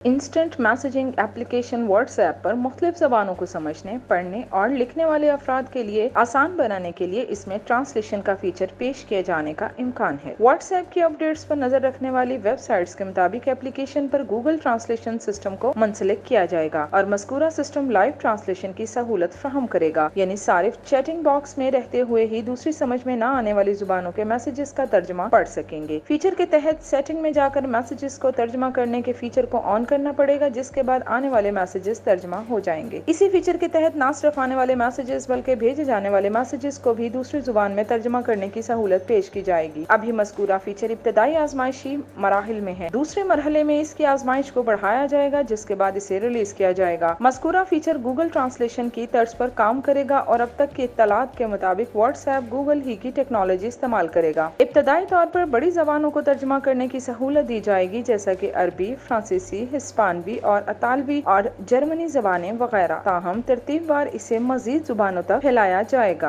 Instant messaging application WhatsApp پر مختلف زبانوں کو سمجھنے، پڑھنے اور لکھنے والے افراد کے لیے آسان بنانے کے لیے اس میں ٹرانسلیشن کا فیچر پیش کیے جانے کا امکان ہے۔ واٹس ایپ کی اپڈیٹس پر نظر رکھنے والی ویب سائٹس کے مطابق ایپلیکیشن پر گوگل ٹرانسلیشن سسٹم کو منسلک کیا جائے گا اور مذکورہ سسٹم لائیو ٹرانسلیشن کی سہولت فراہم کرے گا، یعنی صارف چیٹنگ باکس میں رہتے ہوئے ہی دوسری سمجھ میں نہ آنے والی زبانوں کے میسیجز کا ترجمہ پڑھ سکیں گے۔ فیچر کے تحت سیٹنگ میں جا کر میسیجز کو ترجمہ کرنے کے فیچر کو آن کرنا پڑے گا، جس کے بعد آنے والے میسیجز ترجمہ ہو جائیں گے۔ اسی فیچر کے تحت نہ صرف آنے والے میسیجز بلکہ بھیجے جانے والے میسیجز کو بھی دوسری زبان میں ترجمہ کرنے کی سہولت پیش کی جائے گی۔ ابھی مذکورہ فیچر ابتدائی آزمائشی مراحل میں ہے۔ دوسرے مرحلے میں اس کی آزمائش کو بڑھایا جائے گا، جس کے بعد اسے ریلیز کیا جائے گا۔ مذکورہ فیچر گوگل ٹرانسلیشن کی طرز پر کام کرے گا اور اب تک کی اطلاعات کے مطابق واٹس ایپ گوگل ہی کی ٹیکنالوجی استعمال کرے گا۔ ابتدائی طور پر بڑی زبانوں کو ترجمہ کرنے کی سہولت دی جائے گی، جیسا کہ عربی، فرانسیسی، ہسپانوی اور اطالوی اور جرمنی زبانیں وغیرہ، تاہم ترتیب وار اسے مزید زبانوں تک پھیلایا جائے گا۔